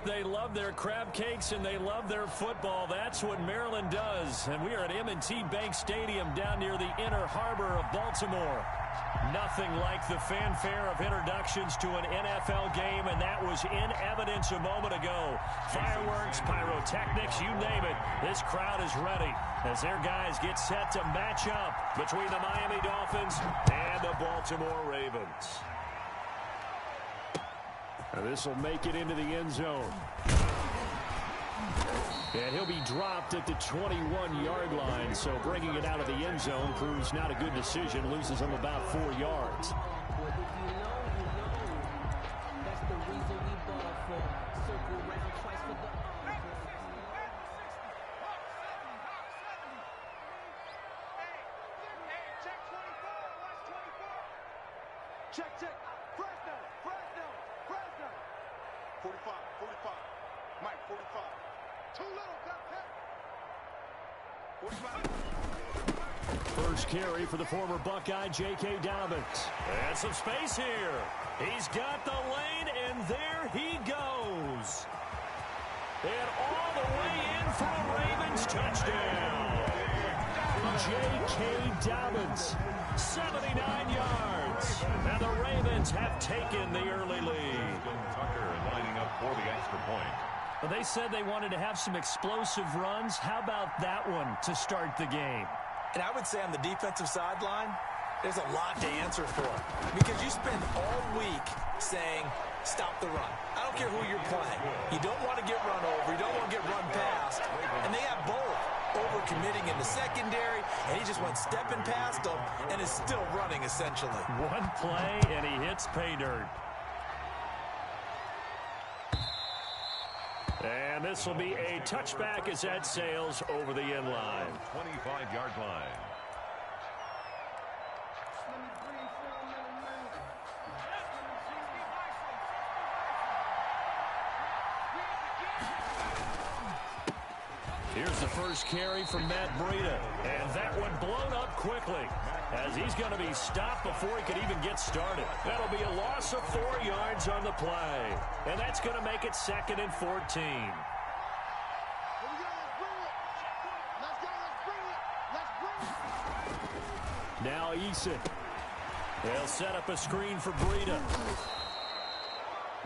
they love their crab cakes and they love their football. That's what Maryland does. And we are at M&T Bank Stadium down near the Inner Harbor of Baltimore. Nothing like the fanfare of introductions to an NFL game, and that was in evidence a moment ago. Fireworks, pyrotechnics, you name it. This crowd is ready as their guys get set to match up between the Miami Dolphins and the Baltimore Ravens. This will make it into the end zone. And he'll be dropped at the 21-yard line, so bringing it out of the end zone proves not a good decision, loses him about 4 yards. Check. Fresno. 45. Mike, 45. Too little, got hit. 45. First carry for the former Buckeye, J.K. Dobbins. And some space here. He's got the lane, and there he goes. And all the way in for a Ravens touchdown. J.K. Dobbins, 79 yards. And the Ravens have taken the early lead. Tucker lining up for the extra point. Well, they said they wanted to have some explosive runs. How about that one to start the game? And I would say on the defensive sideline, there's a lot to answer for. Because you spend all week saying, stop the run. I don't care who you're playing. You don't want to get run over. You don't want to get run past. And they have both. Over-committing in the secondary, and he just went stepping past them and is still running, essentially. One play, and he hits pay dirt. And this will be a touchback as that sails over the end line. 25-yard line. Here's the first carry from Madd3n, and that one blown up quickly as he's going to be stopped before he could even get started. That'll be a loss of 4 yards on the play, and that's going to make it 2nd and 14. Now Eason. They'll set up a screen for Breida.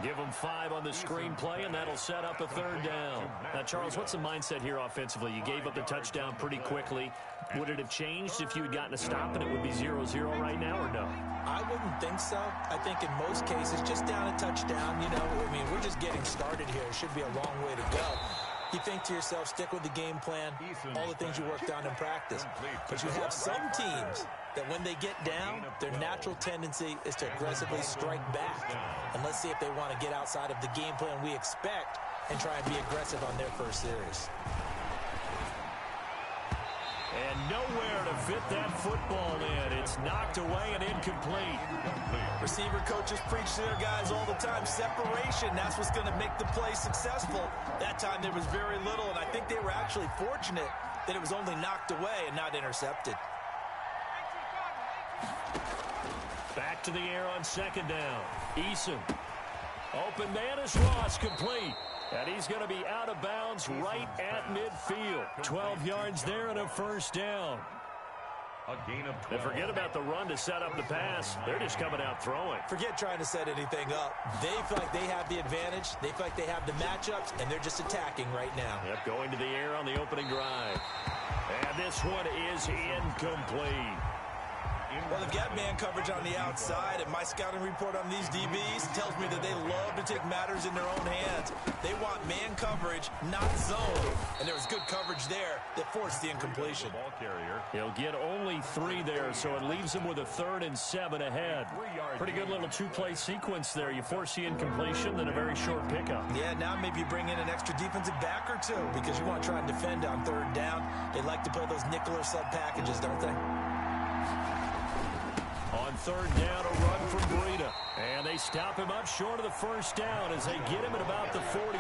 Give them 5 on the screenplay, and that'll set up a 3rd down. Now, Charles, what's the mindset here offensively? You gave up the touchdown pretty quickly. Would it have changed if you had gotten a stop and it would be 0-0 right now, or no? I wouldn't think so. I think in most cases, just down a touchdown, I mean, we're just getting started here. It should be a long way to go. You think to yourself, stick with the game plan, all the things you worked on in practice. But you have some teams that when they get down, their natural tendency is to aggressively strike back. And let's see if they want to get outside of the game plan we expect and try and be aggressive on their first series. And nowhere to fit that football in. It's knocked away and incomplete. Receiver coaches preach to their guys all the time. Separation, that's what's going to make the play successful. That time there was very little, and I think they were actually fortunate that it was only knocked away and not intercepted. Back to the air on 2nd down. Eason. Open man is Ross, complete. And he's going to be out of bounds right at midfield. 12 yards there and a 1st down. A gain of 12. And forget about the run to set up the pass. They're just coming out throwing. Forget trying to set anything up. They feel like they have the advantage. They feel like they have the matchups, and they're just attacking right now. Yep, going to the air on the opening drive. And this one is incomplete. Well, they've got man coverage on the outside, and my scouting report on these DBs tells me that they love to take matters in their own hands. They want man coverage, not zone, and there was good coverage there that forced the incompletion. Ball carrier. He'll get only 3 there, so it leaves him with a 3rd and 7 ahead. Pretty good little 2-play sequence there. You force the incompletion, then a very short pickup. Yeah, now maybe you bring in an extra defensive back or 2 because you want to try and defend on 3rd down. They like to play those nickel or sub packages, don't they? On 3rd down, a run from Breida. And they stop him up short of the 1st down as they get him at about the 43.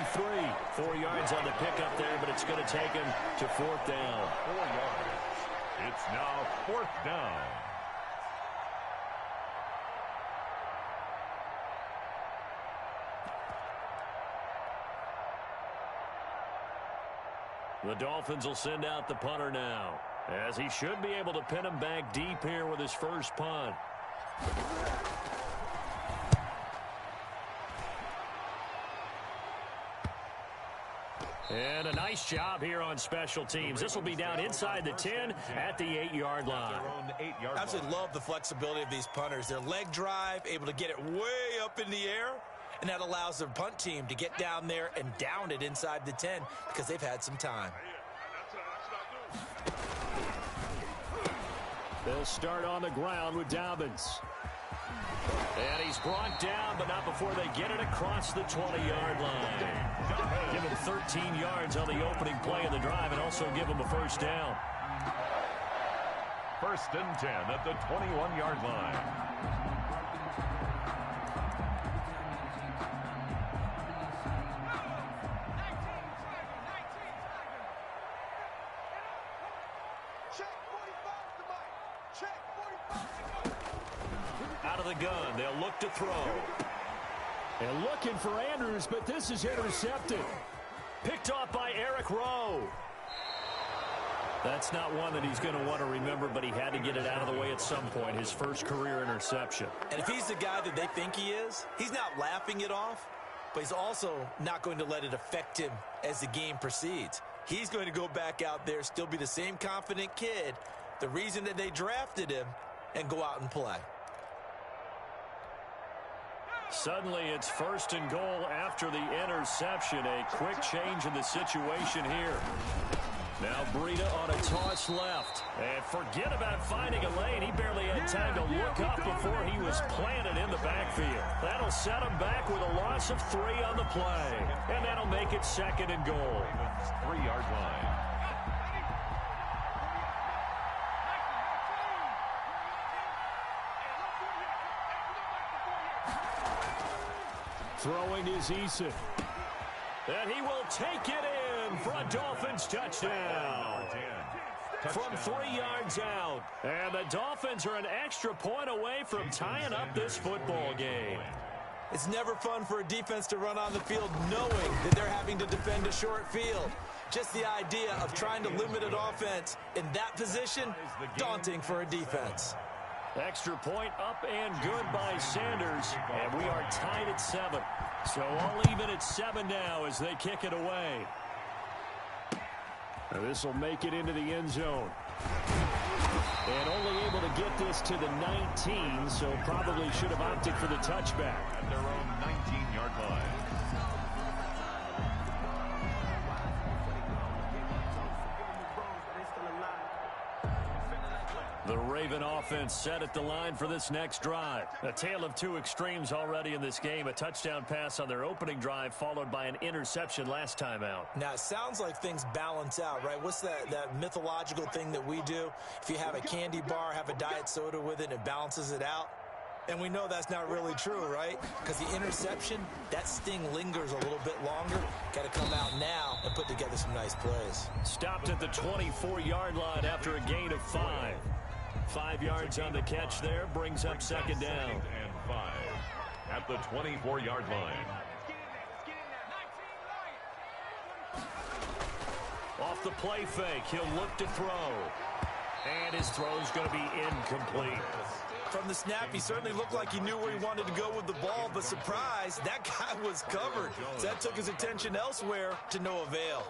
4 yards on the pickup there, but it's going to take him to 4th down. 4 yards. It's now 4th down. The Dolphins will send out the punter now, as he should be able to pin him back deep here with his first punt. And a nice job here on special teams. This will be down inside the 10 at the 8-yard line. I absolutely love the flexibility of these punters. Their leg drive, able to get it way up in the air, and that allows their punt team to get down there and down it inside the 10 because they've had some time. They'll start on the ground with Dolphins. And he's brought down, but not before they get it across the 20-yard line. Give him 13 yards on the opening play of the drive and also give him a first down. 1st and 10 at the 21-yard line. Out of the gun, they'll look to throw. And looking for Andrews, but this is intercepted. Picked off by Eric Rowe. That's not one that he's going to want to remember, but he had to get it out of the way at some point, his first career interception. And if he's the guy that they think he is, he's not laughing it off, but he's also not going to let it affect him as the game proceeds. He's going to go back out there, still be the same confident kid, the reason that they drafted him, and go out and play. Suddenly, it's 1st and goal after the interception. A quick change in the situation here. Now Breida on a toss left. And forget about finding a lane. He barely had time to look up before he was planted in the backfield. That'll set him back with a loss of 3 on the play. And that'll make it 2nd and goal. 3-yard line. Throwing is Eason. And he will take it in for a Dolphins touchdown. From 3 yards out. And the Dolphins are an extra point away from tying up this football game. It's never fun for a defense to run on the field knowing that they're having to defend a short field. Just the idea of trying to limit an offense in that position, daunting for a defense. Extra point up and good by Sanders. And we are tied at 7. So all even at 7 now as they kick it away. This will make it into the end zone. And only able to get this to the 19, so probably should have opted for the touchback. At their own 19-yard line. The Raven offense set at the line for this next drive. A tale of 2 extremes already in this game. A touchdown pass on their opening drive, followed by an interception last time out. Now, it sounds like things balance out, right? What's that mythological thing that we do? If you have a candy bar, have a diet soda with it, it balances it out. And we know that's not really true, right? Because the interception, that sting lingers a little bit longer. Got to come out now and put together some nice plays. Stopped at the 24-yard line after a gain of 5. 5 yards on the catch there, brings up 2nd down. And 5 at the 24-yard line. Off the play fake, he'll look to throw. And his throw's going to be incomplete. From the snap, he certainly looked like he knew where he wanted to go with the ball, but surprise, that guy was covered. So that took his attention elsewhere to no avail.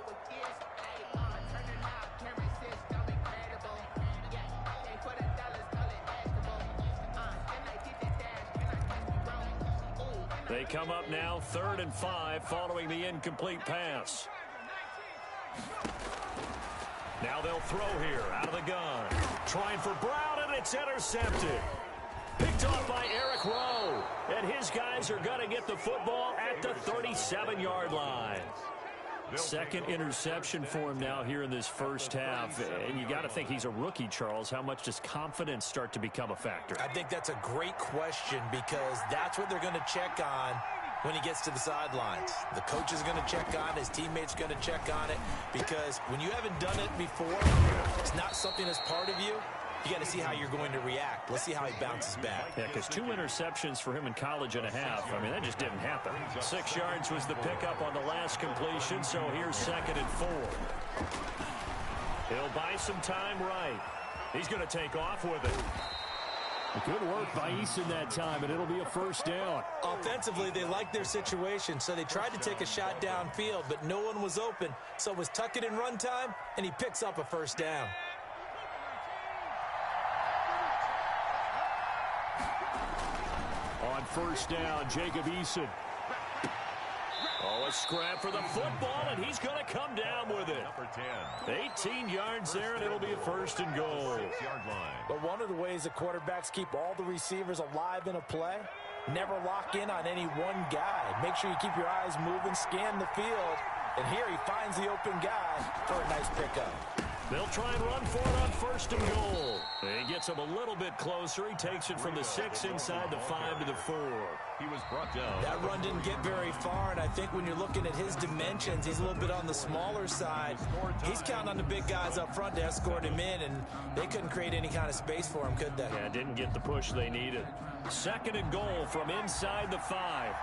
They come up now 3rd and 5 following the incomplete pass. Now they'll throw here out of the gun. Trying for Brown, and it's intercepted. Picked off by Eric Rowe. And his guys are going to get the football at the 37-yard line. 2nd interception for him now here in this first half. And you got to think he's a rookie, Charles. How much does confidence start to become a factor? I think that's a great question because that's what they're going to check on when he gets to the sidelines. The coach is going to check on it. His teammates are going to check on it because when you haven't done it before, it's not something that's part of you. you got to see how you're going to react. Let's see how he bounces back. Yeah, because 2 interceptions for him in college and a half. I mean, that just didn't happen. 6 yards was the pickup on the last completion, so here's 2nd and 4. He'll buy some time right. He's going to take off with it. Good work by Eason that time, and it'll be a 1st down. Offensively, they liked their situation, so they tried to take a shot downfield, but no one was open. So it was tuck it in run time, and he picks up a 1st down. On 1st down, Jacob Eason. Oh, a scrap for the football, and he's going to come down with it. Number 10. 18 yards there, and it'll be a 1st and goal. 6-yard line. But one of the ways the quarterbacks keep all the receivers alive in a play, never lock in on any one guy. Make sure you keep your eyes moving, scan the field, and here he finds the open guy for a nice pickup. They'll try and run for it on 1st and goal. He gets him a little bit closer. He takes it from the 6 inside the 5 to the 4. He was brought down. That run didn't get very far, and I think when you're looking at his dimensions, he's a little bit on the smaller side. He's counting on the big guys up front to escort him in, and they couldn't create any kind of space for him, could they? Yeah, didn't get the push they needed. 2nd and goal from inside the 5.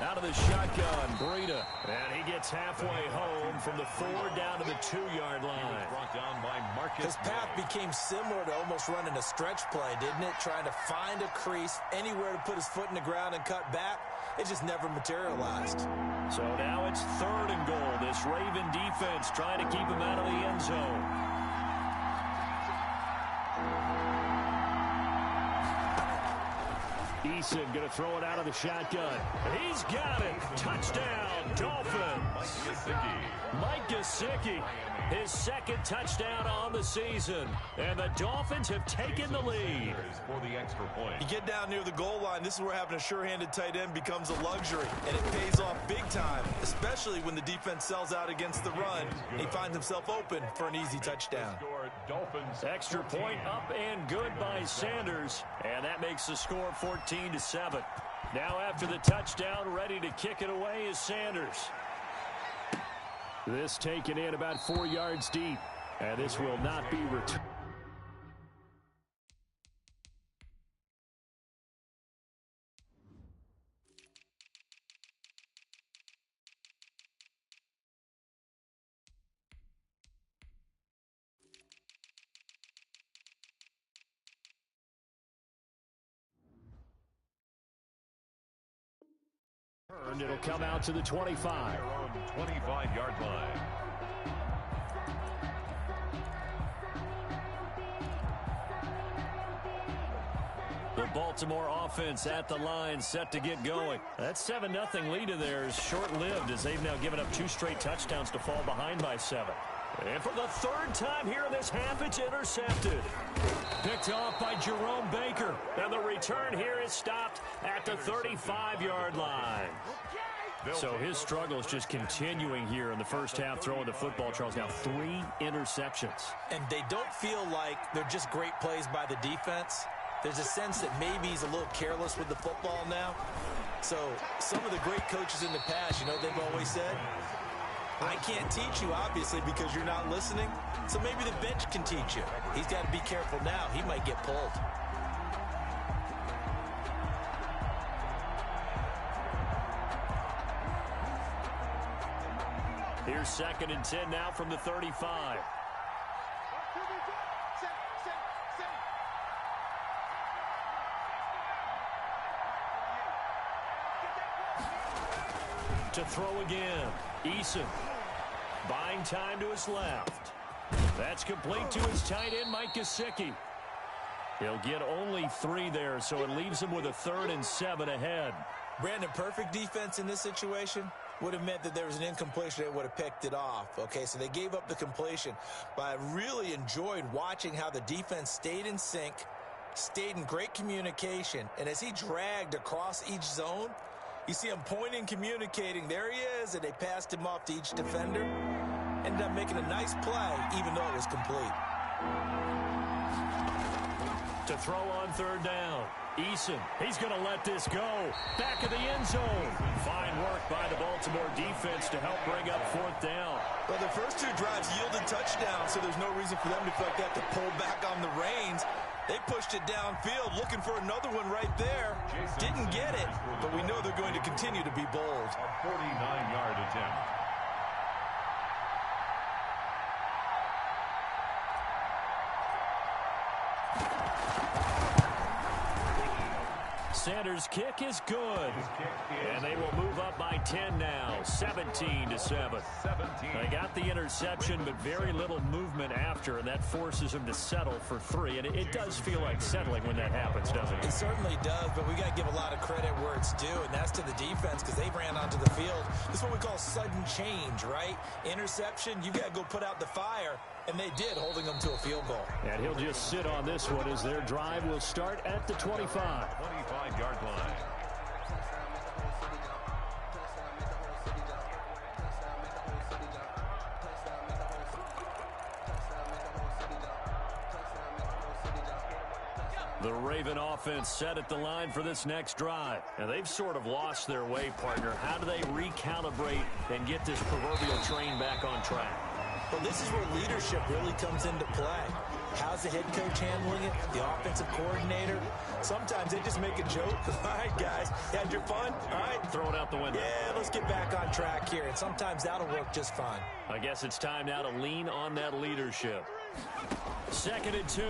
Out of the shotgun, Breida. And he gets halfway home from the 4 down to the 2-yard line. Brought down by Marcus. His path became similar to almost running a stretch play, didn't it? Trying to find a crease, anywhere to put his foot in the ground and cut back. It just never materialized. So now it's 3rd and goal. This Raven defense trying to keep him out of the end zone. Eason going to throw it out of the shotgun. He's got it. Touchdown, Dolphins. Mike Gesicki, his 2nd touchdown on the season. And the Dolphins have taken the lead. For the extra point. You get down near the goal line, this is where having a sure-handed tight end becomes a luxury. And it pays off big time, especially when the defense sells out against the run. He finds himself open for an easy touchdown. Dolphins. Extra point up and good by Sanders. And that makes the score 14-7. Now after the touchdown, ready to kick it away is Sanders. This taken in about 4 yards deep. And this will not be returned. It'll come out to the 25. 25-yard line. The Baltimore offense at the line, set to get going. That 7-0 lead of theirs short-lived as they've now given up 2 straight touchdowns to fall behind by 7. And for the 3rd time here in this half, it's intercepted. Picked off by Jerome Baker. And the return here is stopped at the 35-yard line. So his struggle is just continuing here in the first half, throwing the football, Charles. Now 3 interceptions. And they don't feel like they're just great plays by the defense. There's a sense that maybe he's a little careless with the football now. So some of the great coaches in the past, you know, they've always said, I can't teach you, obviously, because you're not listening. So maybe the bench can teach you. He's got to be careful now. He might get pulled. Here's 2nd and 10 now from the 35. To throw again. Eason buying time to his left. That's complete to his tight end, Mike Gesicki. He'll get only 3 there, so it leaves him with a 3rd and 7 ahead. Brandon, perfect defense in this situation would have meant that there was an incompletion that would have picked it off. Okay, so they gave up the completion. But I really enjoyed watching how the defense stayed in sync, stayed in great communication, and as he dragged across each zone, you see him pointing, communicating. There he is, and they passed him off to each defender. Ended up making a nice play, even though it was complete. To throw on third down. Eason, he's going to let this go. Back of the end zone. Fine work by the Baltimore defense to help bring up fourth down. Well, the first two drives yielded touchdowns, so there's no reason for them to feel like they have to pull back on the reins. They pushed it downfield, looking for another one right there. Didn't get it, but we know they're going to continue to be bold. A 49-yard attempt. Sanders' kick is good. And they will move up by 10 now, 17-7. They got the interception, but very little movement after, and that forces them to settle for 3. And it does feel like settling when that happens, doesn't it? It certainly does, but we got to give a lot of credit where it's due, and that's to the defense because they ran onto the field. This is what we call sudden change, right? Interception, you got to go put out the fire. And they did, holding them to a field goal. And he'll just sit on this one as their drive will start at the 25. 25-yard line. The Raven offense set at the line for this next drive. And they've sort of lost their way, partner. How do they recalibrate and get this proverbial train back on track? Well, this is where leadership really comes into play. How's the head coach handling it? The offensive coordinator? Sometimes they just make a joke. All right, guys, you had your fun? All right. Throw it out the window. Yeah, let's get back on track here. And sometimes that'll work just fine. I guess it's time now to lean on that leadership. 2nd and 2.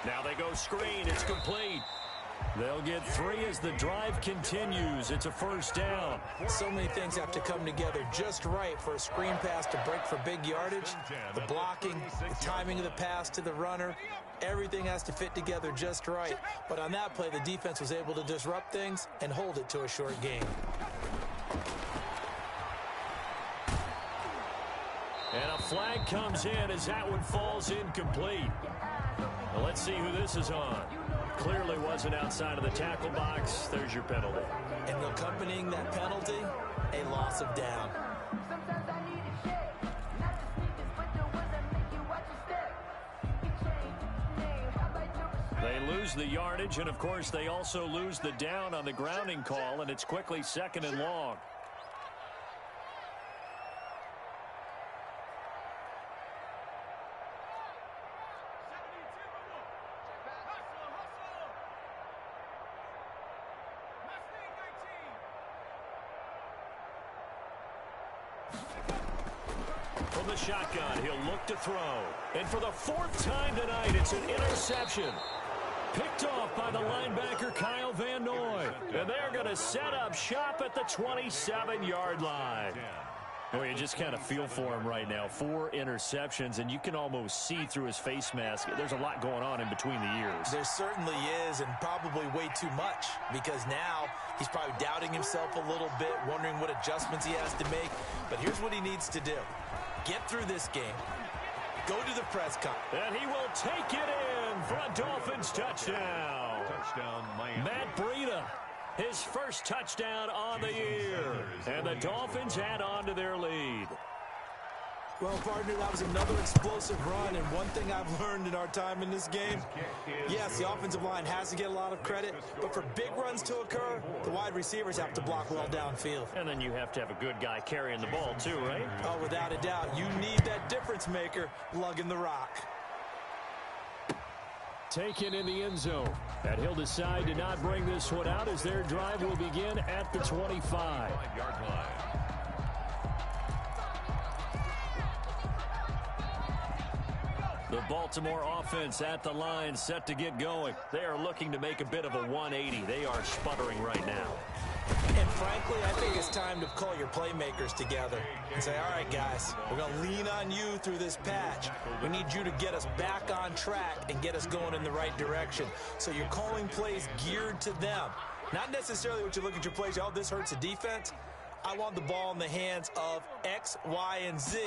Now they go screen. It's complete. They'll get 3 as the drive continues. It's a first down. So many things have to come together just right for a screen pass to break for big yardage. The blocking, the timing of the pass to the runner, everything has to fit together just right. But on that play, the defense was able to disrupt things and hold it to a short game. And a flag comes in as that one falls incomplete. Well, let's see who this is on. Clearly wasn't outside of the tackle box. There's your penalty. And accompanying that penalty, a loss of down. They lose the yardage, and of course they also lose the down on the grounding call, and it's quickly 2nd and long. From the shotgun, he'll look to throw. And for the 4th time tonight, it's an interception. Picked off by the linebacker, Kyle Van Noy. And they're going to set up shop at the 27-yard line. Well, you just kind of feel for him right now. 4 interceptions, and you can almost see through his face mask. There's a lot going on in between the ears. There certainly is, and probably way too much, because now he's probably doubting himself a little bit, wondering what adjustments he has to make. But here's what he needs to do. Get through this game. Go to the press conference. And he will take it in for a Dolphins touchdown. Touchdown, Miami. Madd3n, his first touchdown on the year. And the Dolphins add on to their lead. Well, partner, that was another explosive run, and one thing I've learned in our time in this game, yes, the offensive line has to get a lot of credit, but for big runs to occur, the wide receivers have to block well downfield. And then you have to have a good guy carrying the ball too, right? Oh, without a doubt. You need that difference maker lugging the rock. Taken in the end zone. And he'll decide to not bring this one out as their drive will begin at the 25. 5-yard line. The Baltimore offense at the line set to get going. They are looking to make a bit of a 180. They are sputtering right now. And frankly, I think it's time to call your playmakers together and say, all right, guys, we're going to lean on you through this patch. We need you to get us back on track and get us going in the right direction. So you're calling plays geared to them. Not necessarily what you look at your plays, oh, this hurts the defense. I want the ball in the hands of X, Y, and Z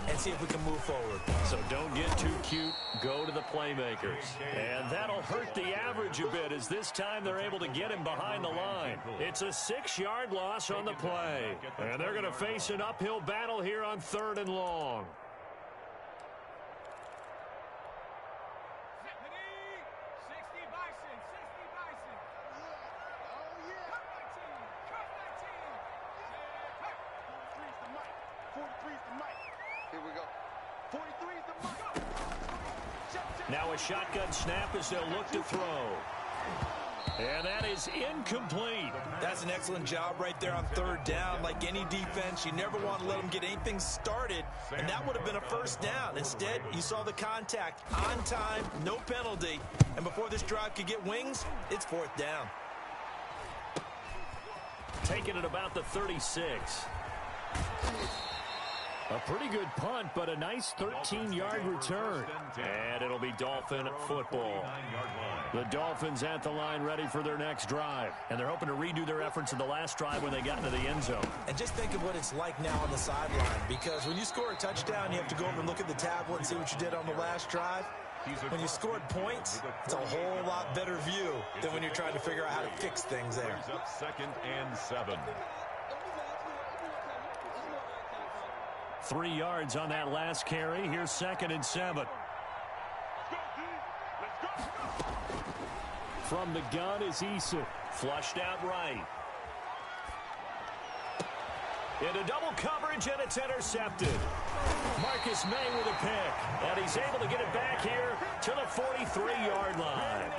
and see if we can move forward. So don't get too cute. Go to the playmakers. And that'll hurt the average a bit as this time they're able to get him behind the line. It's a 6-yard loss on the play. And they're going to face an uphill battle here on 3rd and long. the mic. Here we go. 43 is the mic. Now a shotgun snap as they'll look to throw. And that is incomplete. That's an excellent job right there on third down. Like any defense, you never want to let them get anything started, and that would have been a first down. Instead, you saw the contact on time, no penalty, and before this drive could get wings, it's fourth down. Taking it about the 36. A pretty good punt, but a nice 13-yard return. And it'll be Dolphin football. The Dolphins at the line ready for their next drive. And they're hoping to redo their efforts in the last drive when they got into the end zone. And just think of what it's like now on the sideline, because when you score a touchdown, you have to go over and look at the tablet and see what you did on the last drive. When you scored points, it's a whole lot better view than when you're trying to figure out how to fix things there. Up 2nd and 7. 3 yards on that last carry. Here's 2nd and 7. From the gun is Issa. Flushed out right. Into double coverage, and it's intercepted. Marcus May with a pick. And he's able to get it back here to the 43-yard line.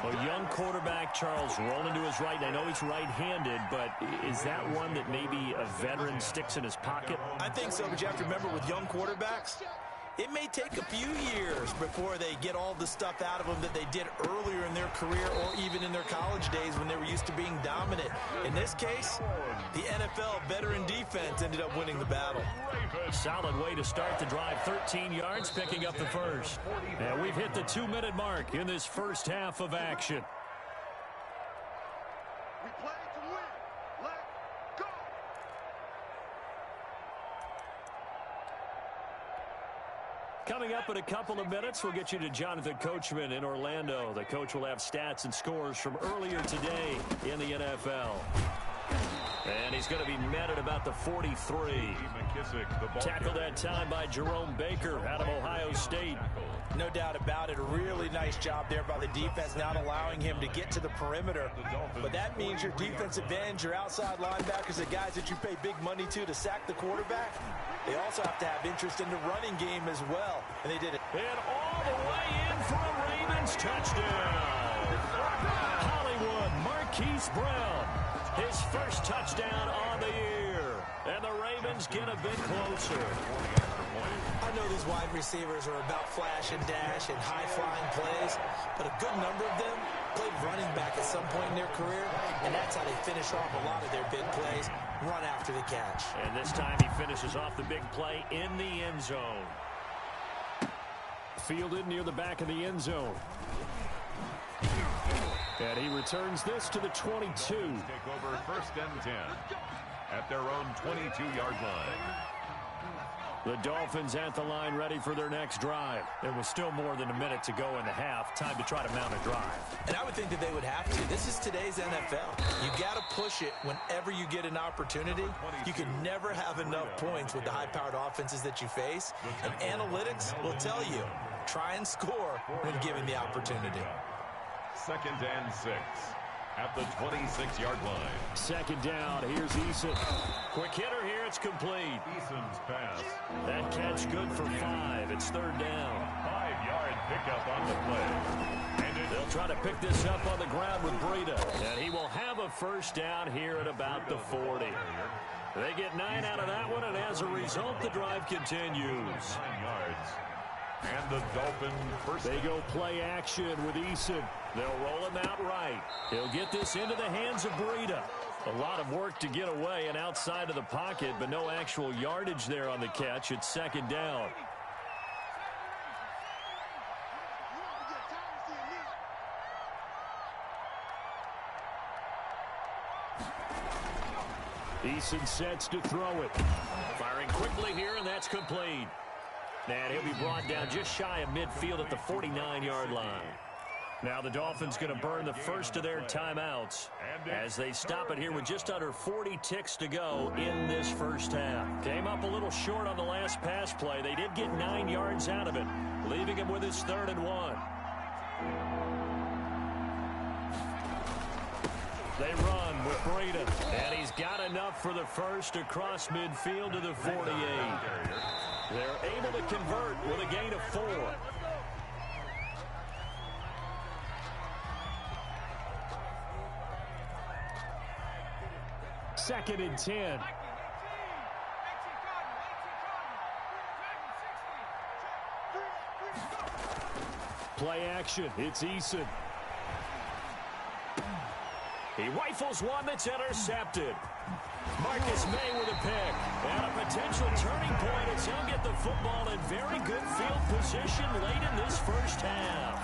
A young quarterback, Charles, rolling to his right. I know he's right-handed, but is that one that maybe a veteran sticks in his pocket? I think so, but you have to remember with young quarterbacks, it may take a few years before they get all the stuff out of them that they did earlier in their career or even in their college days when they were used to being dominant. In this case, the NFL veteran defense ended up winning the battle. Solid way to start the drive. 13 yards, picking up the first. And we've hit the 2-minute mark in this first half of action. We play to win. Let's go. Coming up in a couple of minutes, we'll get you to Jonathan Coachman in Orlando. The coach will have stats and scores from earlier today in the NFL. And he's going to be met at about the 43. Tackled that time by Jerome Baker out of Ohio State. No doubt about it. A really nice job there by the defense, not allowing him to get to the perimeter. But that means your defensive ends, your outside linebackers, the guys that you pay big money to sack the quarterback, they also have to have interest in the running game as well. And they did it. And all the way in for a Ravens touchdown. Hollywood Marquise Brown. His first touchdown on the year. And the Ravens get a bit closer. I know these wide receivers are about flash and dash and high-flying plays, but a good number of them played running back at some point in their career, and that's how they finish off a lot of their big plays, run after the catch. And this time he finishes off the big play in the end zone. Fielded near the back of the end zone. And he returns this to the 22. Take over 1st and 10 at their own 22-yard line. The Dolphins at the line ready for their next drive. There was still more than a minute to go in the half. Time to try to mount a drive. And I would think that they would have to. This is today's NFL. You got to push it whenever you get an opportunity. You can never have enough points with the high-powered offenses that you face. And analytics will tell you, try and score when given the opportunity. 2nd and 6 at the 26-yard line. 2nd down. Here's Eason. Quick hitter here. It's complete. Eason's pass. That catch good for 5. It's 3rd down. 5-yard pickup on the play. And they'll try to pick this up on the ground with Breida. And he will have a first down here at about the 40. They get 9 out of that one, and as a result, the drive continues. 9 yards. And the Dolphins first. They go play action with Eason. They'll roll him out right. He'll get this into the hands of Breida. A lot of work to get away and outside of the pocket, but no actual yardage there on the catch. It's 2nd down. Eason sets to throw it. Firing quickly here, and that's complete. And he'll be brought down just shy of midfield at the 49-yard line. Now the Dolphins going to burn the first of their timeouts as they stop it here with just under 40 ticks to go in this first half. Came up a little short on the last pass play. They did get 9 yards out of it, leaving him with his 3rd and 1. They run with Breida. And he's got enough for the first across midfield to the 48. They're able to convert with a gain of 4. Second and 10. Play action. It's Eason. He rifles one that's intercepted. Marcus May with a pick. And a potential turning point as he'll get the football in very good field position late in this first half.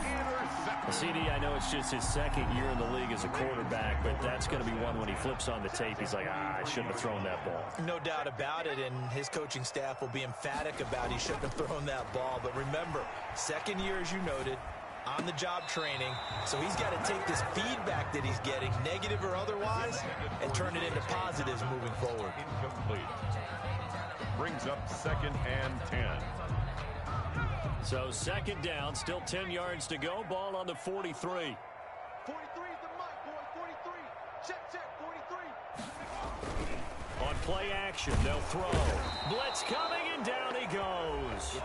CD, I know it's just his second year in the league as a quarterback, but that's going to be one when he flips on the tape. He's like, I shouldn't have thrown that ball. No doubt about it, and his coaching staff will be emphatic about he shouldn't have thrown that ball. But remember, second year, as you noted, on-the-job training, so he's got to take this feedback that he's getting, negative or otherwise, and turn it into positives moving forward. Incomplete. Brings up second and 10. So second down, still 10 yards to go. Ball on the 43. 43 is the mic, boy. 43. Check, 43. On play action, they'll throw. Blitz coming, and down he goes.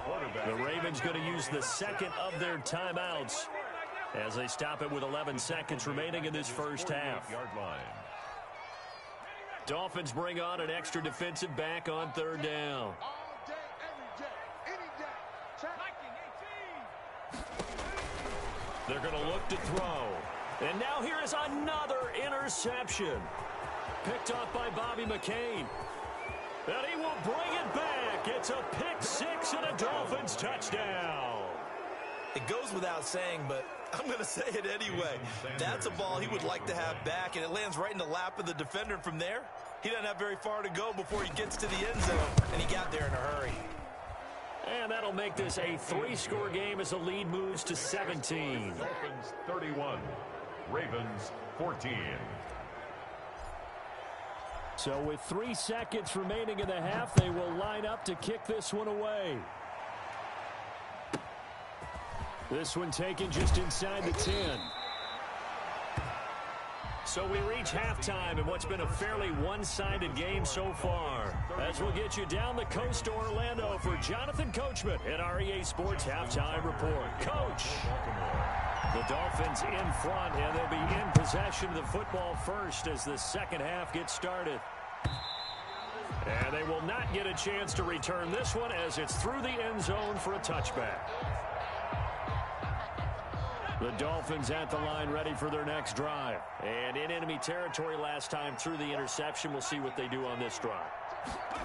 The Ravens going to use the second of their timeouts as they stop it with 11 seconds remaining in this first half. Dolphins bring on an extra defensive back on third down. All day, every day, any day. Check. They're going to look to throw. And now here is another interception. Picked off by Bobby McCain. And he will bring it back. It's a pick six and a Dolphins touchdown. It goes without saying, but I'm going to say it anyway. That's a ball he would like to have back, and it lands right in the lap of the defender from there. He doesn't have very far to go before he gets to the end zone, and he got there in a hurry. And that'll make this a 3-score game as the lead moves to 17. Dolphins 31, Ravens 14. So with 3 seconds remaining in the half, they will line up to kick this one away. This one taken just inside the 10. So we reach halftime in what's been a fairly one-sided game so far. As we'll get you down the coast to Orlando for Jonathan Coachman at our EA Sports Halftime Report. Coach! The Dolphins in front, and they'll be in possession of the football first as the second half gets started. And they will not get a chance to return this one as it's through the end zone for a touchback. The Dolphins at the line ready for their next drive. And in enemy territory last time through the interception. We'll see what they do on this drive.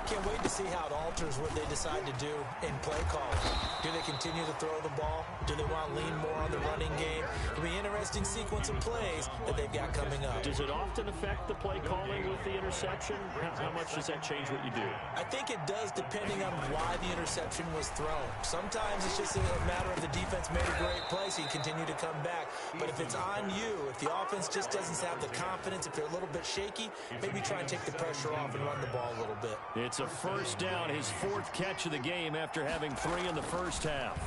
Can't wait to see how it alters what they decide to do in play calling. Do they continue to throw the ball? Do they want to lean more on the running game? It'll be an interesting sequence of plays that they've got coming up. Does it often affect the play calling with the interception? How much does that change what you do? I think it does depending on why the interception was thrown. Sometimes it's just a matter of the defense made a great play, so you continue to come back. But if it's on you, if the offense just doesn't have the confidence, if they're a little bit shaky, maybe try and take the pressure off and run the ball a little bit. It's a first down, his 4th catch of the game after having 3 in the first half.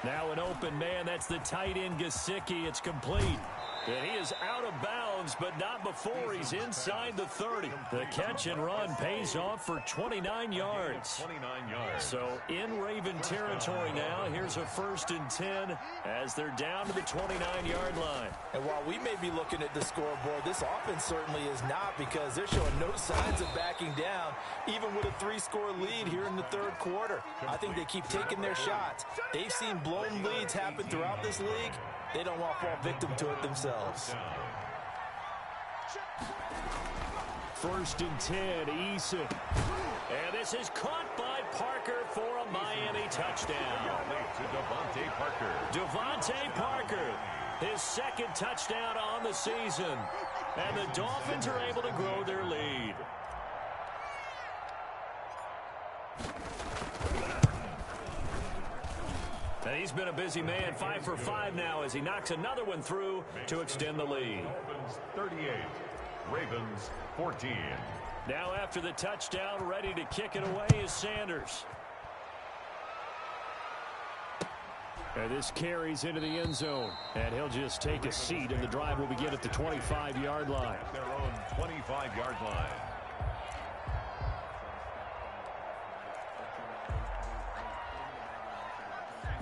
Now an open man, that's the tight end Gesicki. It's complete. And he is out of bounds, but not before he's inside the 30. The catch and run pays off for 29 yards. 29 yards. So in Raven territory now, here's a 1st and 10 as they're down to the 29-yard line. And while we may be looking at the scoreboard, this offense certainly is not, because they're showing no signs of backing down, even with a 3-score lead here in the third quarter. I think they keep taking their shots. They've seen blown leads happen throughout this league. They don't want to fall victim to it themselves. 1st and 10, Eason. And this is caught by Parker for a Miami touchdown. Devontae Parker, his 2nd touchdown on the season. And the Dolphins are able to grow their lead. And he's been a busy man, 5 for 5 now as he knocks another one through to extend the lead. Dolphins 38, Ravens 14. Now after the touchdown, ready to kick it away is Sanders. And this carries into the end zone. And he'll just take a seat, and the drive will begin at the 25-yard line. At their own 25-yard line.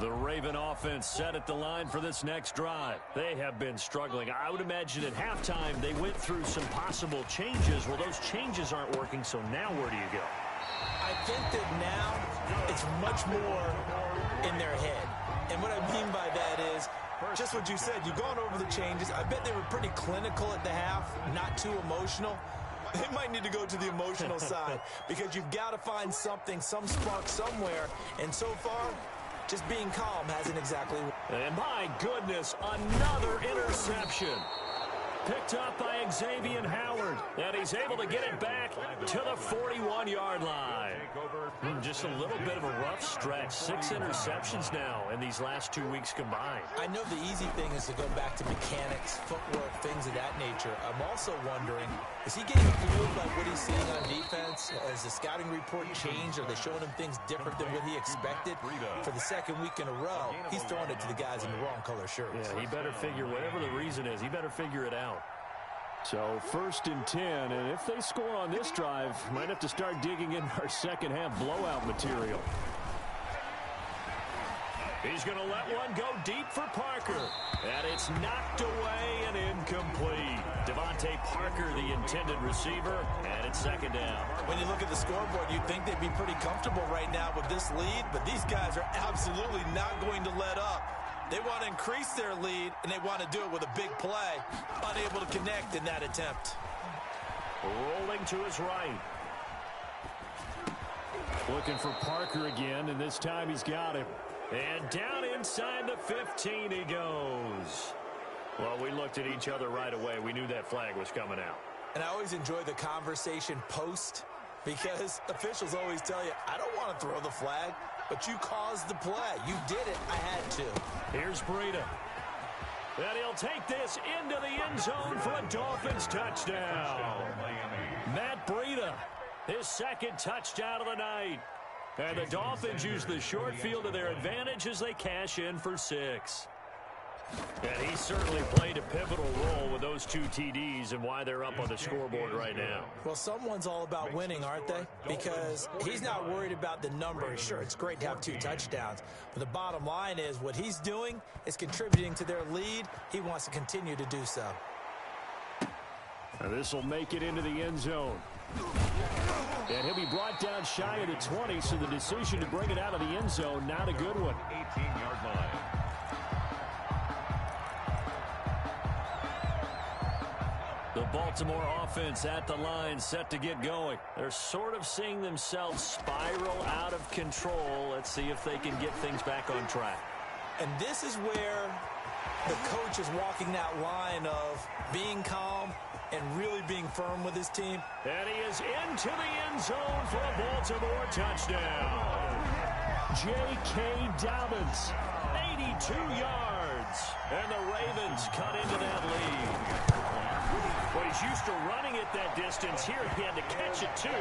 The Raven offense set at the line for this next drive. They have been struggling. I would imagine at halftime they went through some possible changes. Well, those changes aren't working, so now where do you go? I think that now it's much more in their head. And what I mean by that is just what you said. You've gone over the changes. I bet they were pretty clinical at the half, not too emotional. They might need to go to the emotional side because you've got to find something, some spark somewhere. And so far, just being calm hasn't exactly worked. And my goodness, another interception. Picked up by Xavier Howard. And he's able to get it back to the 41-yard line. Just a little bit of a rough stretch. 6 interceptions now in these last 2 weeks combined. I know the easy thing is to go back to mechanics, footwork, things of that nature. I'm also wondering, is he getting fooled by what he's seeing on defense? Has the scouting report changed? Are they showing him things different than what he expected? For the second week in a row, he's throwing it to the guys in the wrong color shirts. Yeah, he better figure, whatever the reason is, he better figure it out. So 1st and 10, and if they score on this drive, might have to start digging in our second half blowout material. He's going to let one go deep for Parker. And it's knocked away and incomplete. Devontae Parker, the intended receiver, and it's 2nd down. When you look at the scoreboard, you'd think they'd be pretty comfortable right now with this lead, but these guys are absolutely not going to let up. They want to increase their lead, and they want to do it with a big play. Unable to connect in that attempt. Rolling to his right. Looking for Parker again, and this time he's got him. And down inside the 15 he goes. Well, we looked at each other right away. We knew that flag was coming out. And I always enjoy the conversation post because officials always tell you, I don't want to throw the flag, but you caused the play. You did it. I had to. Here's Breida. And he'll take this into the end zone for a Dolphins touchdown. Madd3n, his 2nd touchdown of the night. And the Dolphins use the short field to their advantage as they cash in for 6. And he certainly played a pivotal role with those 2 TDs and why they're up on the scoreboard right now. Well, someone's all about winning, aren't they? Because he's not worried about the number. Sure, it's great to have 2 touchdowns. But the bottom line is what he's doing is contributing to their lead. He wants to continue to do so. And this will make it into the end zone. And he'll be brought down shy of the 20, so the decision to bring it out of the end zone, not a good one. 18-yard line. The Baltimore offense at the line, set to get going. They're sort of seeing themselves spiral out of control. Let's see if they can get things back on track. And this is where the coach is walking that line of being calm and really being firm with his team. And he is into the end zone for a Baltimore touchdown. J.K. Dobbins, 82 yards. And the Ravens cut into that lead. Well, he's used to running it that distance. Here he had to catch it, too,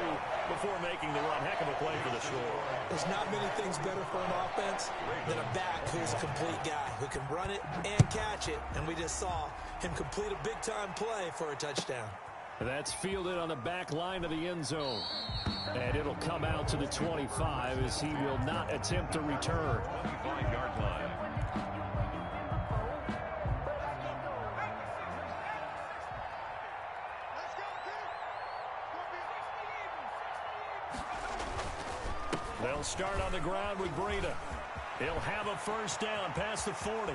before making the run. Heck of a play for the score. There's not many things better for an offense than a back who's a complete guy who can run it and catch it. And we just saw him complete a big-time play for a touchdown. That's fielded on the back line of the end zone. And it'll come out to the 25 as he will not attempt to return. 25-yard line. They'll start on the ground with Breida. He'll have a 1st down past the 40.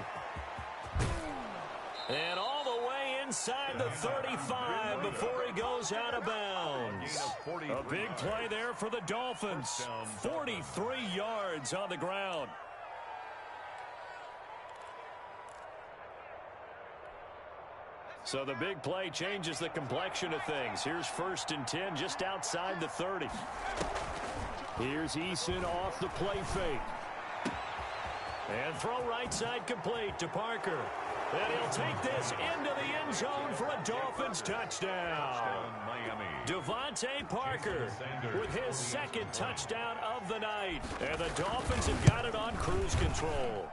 And all the way inside the 35 before he goes out of bounds. A big play there for the Dolphins. 43 yards on the ground. So the big play changes the complexion of things. Here's 1st and 10 just outside the 30. Here's Eason off the play fake. And throw right side complete to Parker. And he'll take this into the end zone for a Dolphins touchdown. Devontae Parker with his 2nd touchdown of the night. And the Dolphins have got it on cruise control.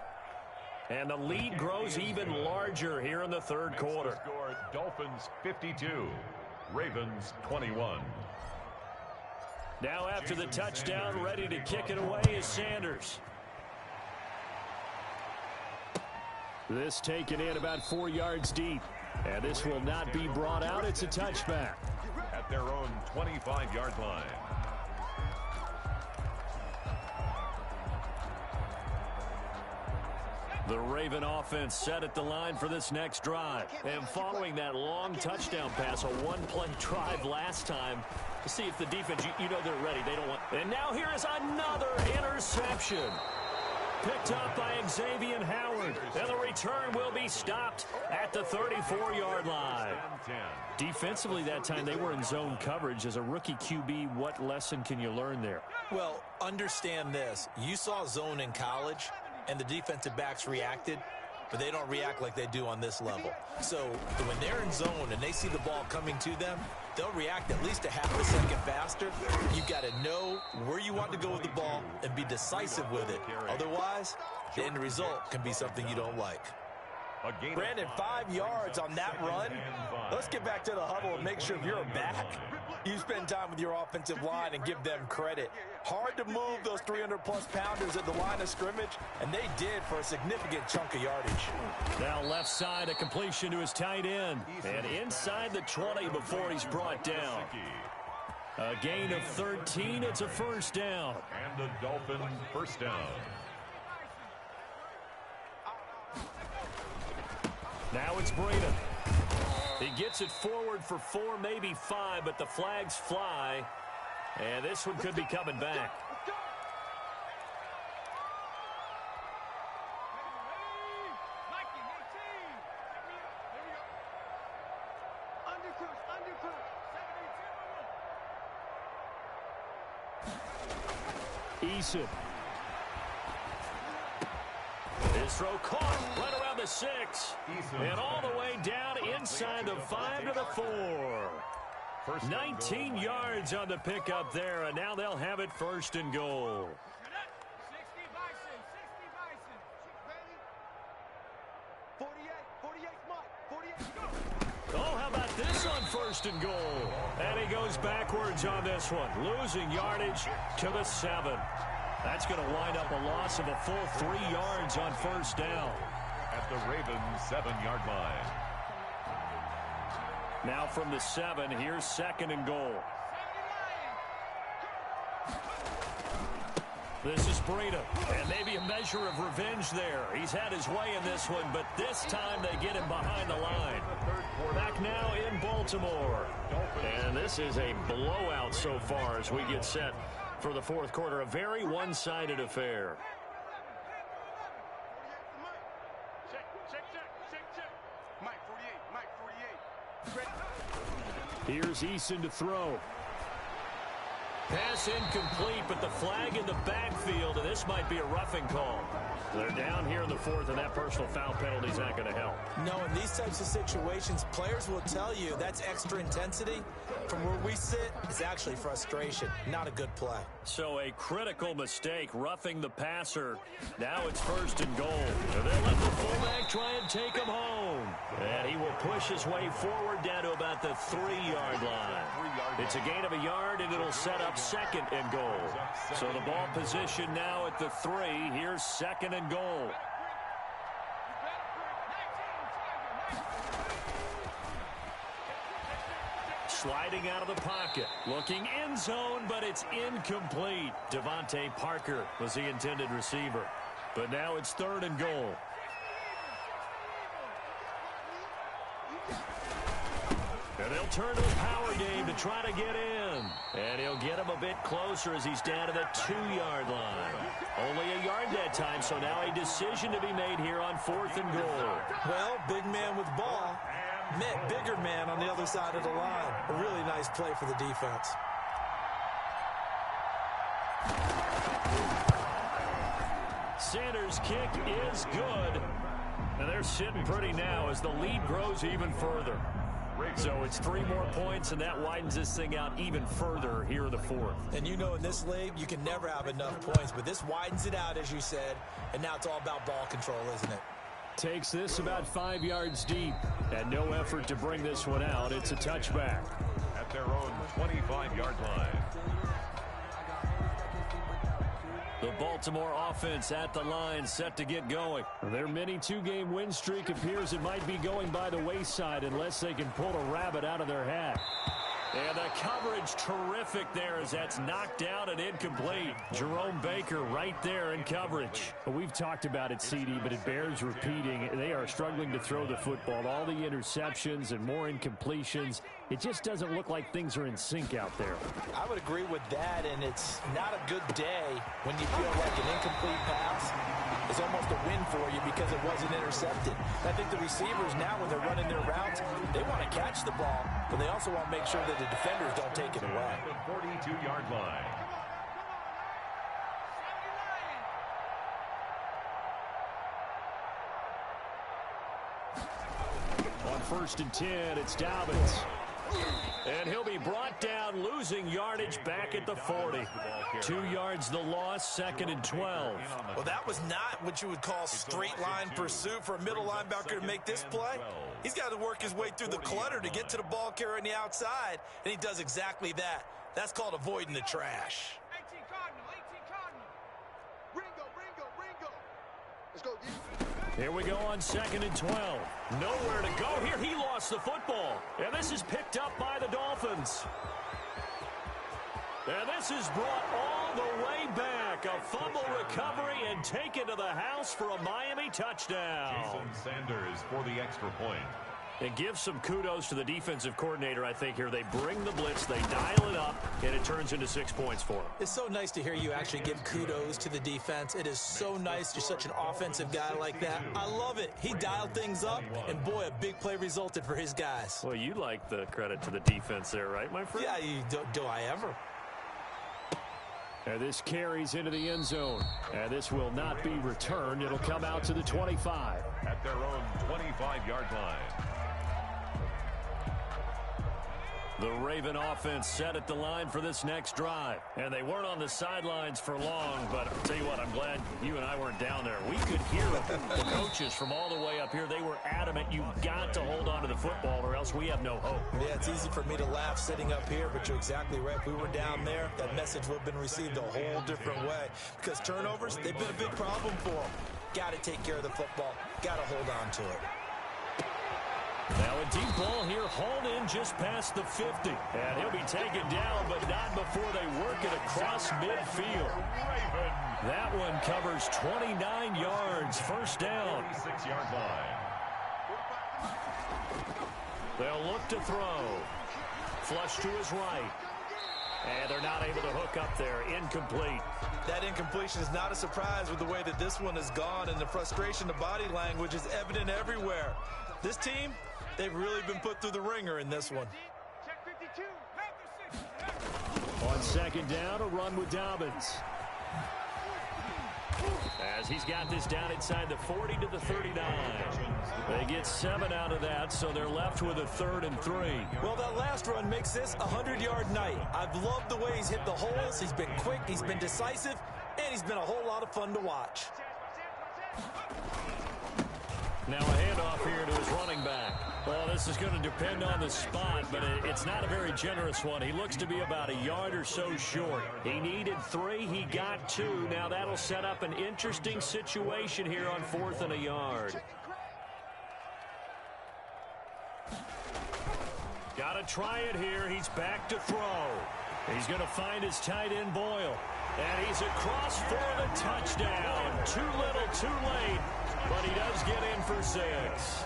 And the lead grows even larger here in the third quarter. Score, Dolphins 52, Ravens 21. Now after the touchdown, ready to kick it away is Sanders. This taken in about 4 yards deep. And this will not be brought out. It's a touchback. At their own 25-yard line. The Raven offense set at the line for this next drive. And following that long touchdown pass, a one-play drive last time, to see if the defense, you know they're ready. They don't want. And now here is another interception. Picked up by Xavier Howard. And the return will be stopped at the 34-yard line. Defensively that time, they were in zone coverage. As a rookie QB, what lesson can you learn there? Well, understand this. You saw zone in college, and the defensive backs reacted, but they don't react like they do on this level. So when they're in zone and they see the ball coming to them, they'll react at least a half a second faster. You've got to know where you want to go with the ball and be decisive with it. Otherwise, the end result can be something you don't like. Brandon, 5 yards on that run. Let's get back to the huddle and make sure if you're a back, you spend time with your offensive line and give them credit. Hard to move those 300-plus pounders at the line of scrimmage, and they did for a significant chunk of yardage. Now left side, a completion to his tight end. And inside the 20 before he's brought down. A gain of 13, it's a first down. And the Dolphins first down. Now it's Madd3n. He gets it forward for 4, maybe 5, but the flags fly. And this one could be coming back. Eason. His throw caught right around the 6. And all the way down inside the 5 to the 4. 19 yards on the pickup there, and now they'll have it first and goal. Oh, how about this on first and goal? And he goes backwards on this one, losing yardage to the 7. That's going to wind up a loss of a full 3 yards on first down. At the Ravens 7-yard line. Now from the 7, here's second and goal. This is Madd3n, and maybe a measure of revenge there. He's had his way in this one, but this time they get him behind the line. Back now in Baltimore. And this is a blowout so far as we get set for the fourth quarter. A very one-sided affair. Here's Eason to throw. Pass incomplete, but the flag in the backfield, and this might be a roughing call. They're down here in the fourth, and that personal foul penalty is not going to help. No, in these types of situations, players will tell you that's extra intensity. From where we sit, it's actually frustration, not a good play. So a critical mistake, roughing the passer. Now it's first and goal. And they let the fullback try and take him home. And he will push his way forward down to about the 3-yard line. It's a gain of a yard, and it'll set up second and goal. So the ball position now at the 3. Here's second and goal. Sliding out of the pocket, looking end zone, but it's incomplete. Devontae Parker was the intended receiver. But now it's third and goal. And they'll turn to the power game to try to get in. And he'll get him a bit closer as he's down to the 2-yard line. Only a yard that time, so now a decision to be made here on fourth and goal. Well, big man with ball met bigger man on the other side of the line. A really nice play for the defense. Sanders' kick is good. And they're sitting pretty now as the lead grows even further. So it's 3 more points, and that widens this thing out even further here in the fourth. And you know in this league, you can never have enough points, but this widens it out, as you said, and now it's all about ball control, isn't it? Takes this about 5 yards deep, and no effort to bring this one out. It's a touchback. At their own 25-yard line. The Baltimore offense at the line, set to get going. Their mini two-game win streak appears it might be going by the wayside unless they can pull a rabbit out of their hat. And the coverage terrific there as that's knocked down and incomplete. Jerome Baker right there in coverage. We've talked about it, CD, but it bears repeating. They are struggling to throw the football. All the interceptions and more incompletions. It just doesn't look like things are in sync out there. I would agree with that, and it's not a good day when you feel like an incomplete pass is almost a win for you because it wasn't intercepted. I think the receivers now, when they're running their routes, they want to catch the ball, but they also want to make sure that the defenders don't take it away. The 42-yard line. On 1st and 10, it's Dolphins. And he'll be brought down, losing yardage back at the 40. 2 yards the loss, 2nd and 12. Well, that was not what you would call straight line pursuit for a middle linebacker to make this play. He's got to work his way through the clutter to get to the ball carrier on the outside, and he does exactly that. That's called avoiding the trash. 18 Cardinal. Ringo. Let's go, D. Here we go on 2nd and 12. Nowhere to go here. He lost the football. And this is picked up by the Dolphins. And this is brought all the way back. A fumble recovery and taken to the house for a Miami touchdown. Jason Sanders for the extra point. And give some kudos to the defensive coordinator, I think, here. They bring the blitz, they dial it up, and it turns into 6 points for them. It's so nice to hear you actually give kudos to the defense. It is so nice. You're such an offensive guy like that. I love it. He dialed things up, and boy, a big play resulted for his guys. Well, you like the credit to the defense there, right, my friend? Yeah, do I ever? And this carries into the end zone. And this will not be returned. It'll come out to the 25. At their own 25-yard line. The Raven offense set at the line for this next drive. And they weren't on the sidelines for long, but I'll tell you what, I'm glad you and I weren't down there. We could hear the coaches from all the way up here. They were adamant, you've got to hold on to the football or else we have no hope. Yeah, it's easy for me to laugh sitting up here, but you're exactly right. If we were down there, that message would have been received a whole different way. Because turnovers, they've been a big problem for them. Got to take care of the football. Got to hold on to it. Now a deep ball here, hauled in just past the 50. And he'll be taken down, but not before they work it across midfield. That one covers 29 yards, first down. 36-yard line. They'll look to throw. Flush to his right. And they're not able to hook up there. Incomplete. That incompletion is not a surprise with the way that this one has gone, and the frustration, the body language is evident everywhere. This team, they've really been put through the ringer in this one. On second down, a run with Dobbins. As he's got this down inside the 40 to the 39. They get 7 out of that, so they're left with a 3rd and 3. Well, that last run makes this a 100-yard night. I've loved the way he's hit the holes. He's been quick, he's been decisive, and he's been a whole lot of fun to watch. Now a handoff here to his running back. Well, this is going to depend on the spot, but it's not a very generous one. He looks to be about a yard or so short. He needed 3. He got 2. Now that'll set up an interesting situation here on 4th and a yard. Got to try it here. He's back to throw. He's going to find his tight end, Boyle. And he's across for the touchdown. Too little, too late. But he does get in for 6.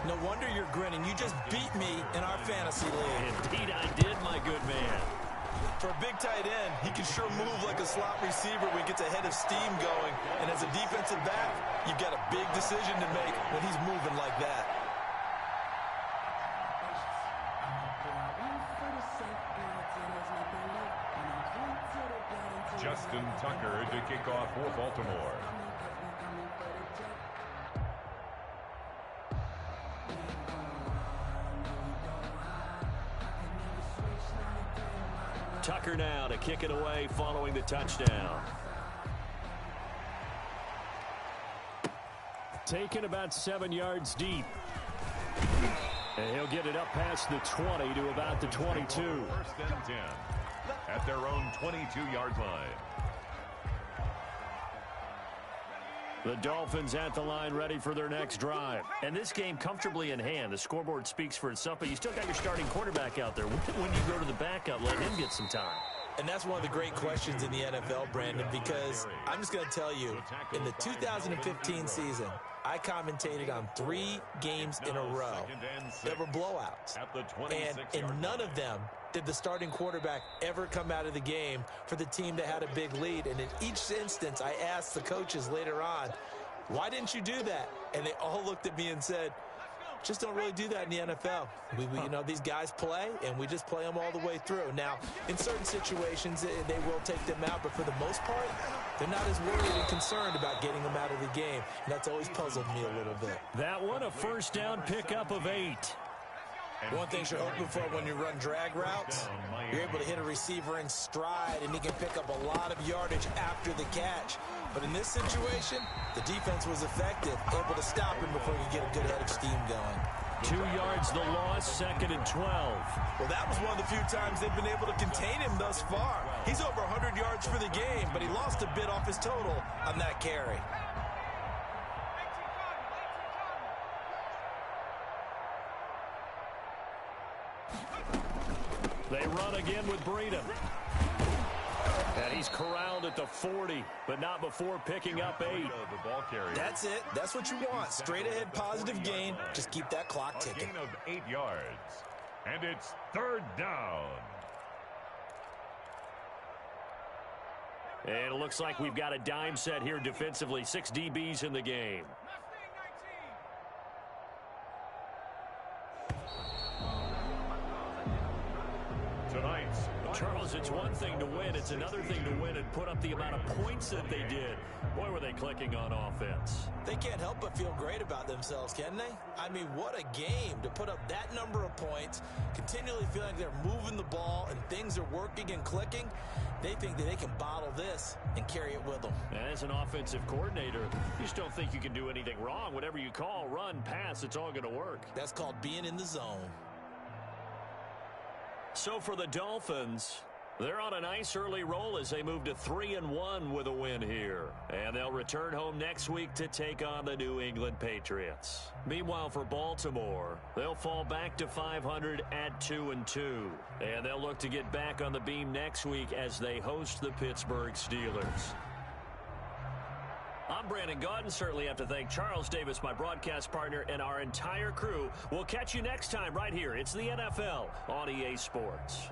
No wonder you're grinning. You just beat me in our fantasy league. Indeed I did, my good man. For a big tight end, he can sure move like a slot receiver when he gets a head of steam going. And as a defensive back, you've got a big decision to make when he's moving like that. Justin Tucker to kick off for Baltimore. Tucker now to kick it away following the touchdown. Taken about 7 yards deep. And he'll get it up past the 20 to about the 22. First and 10 at their own 22-yard line. The Dolphins at the line, ready for their next drive. And this game comfortably in hand. The scoreboard speaks for itself, but you still got your starting quarterback out there. When you go to the backup, let him get some time. And that's one of the great questions in the NFL, Brandon, because I'm just going to tell you, in the 2015 season, I commentated on 3 games in a row. There were blowouts. And in none of them did the starting quarterback ever come out of the game for the team that had a big lead. And in each instance, I asked the coaches later on, why didn't you do that? And they all looked at me and said, just don't really do that in the NFL. You know, these guys play, and we just play them all the way through. Now, in certain situations, they will take them out, but for the most part, they're not as worried and concerned about getting them out of the game. And that's always puzzled me a little bit. That one, a first down pickup of 8. One thing you're hoping for when you run drag routes, you're able to hit a receiver in stride, and he can pick up a lot of yardage after the catch. But in this situation, the defense was effective, able to stop him before he could get a good head of steam going. 2 yards the loss, 2nd and 12. Well, that was one of the few times they've been able to contain him thus far. He's over 100 yards for the game, but he lost a bit off his total on that carry. They run again with Madd3n. And he's corralled at the 40, but not before picking up 8. That's it. That's what you want. Straight ahead positive gain. Just keep that clock ticking. A gain of 8 yards. And it's 3rd down. And it looks like we've got a dime set here defensively. 6 DBs in the game. Tonight's Charles, it's one thing to win. It's another thing to win and put up the amount of points that they did. Boy, were they clicking on offense. They can't help but feel great about themselves, can they? I mean, what a game to put up that number of points, continually feeling like they're moving the ball and things are working and clicking. They think that they can bottle this and carry it with them. As an offensive coordinator, you just don't think you can do anything wrong. Whatever you call, run, pass, it's all going to work. That's called being in the zone. So for the Dolphins, they're on a nice early roll as they move to 3-1 with a win here. And they'll return home next week to take on the New England Patriots. Meanwhile, for Baltimore, they'll fall back to 500 at 2-2. And they'll look to get back on the beam next week as they host the Pittsburgh Steelers. I'm Brandon Gaudin. Certainly have to thank Charles Davis, my broadcast partner, and our entire crew. We'll catch you next time right here. It's the NFL on EA Sports.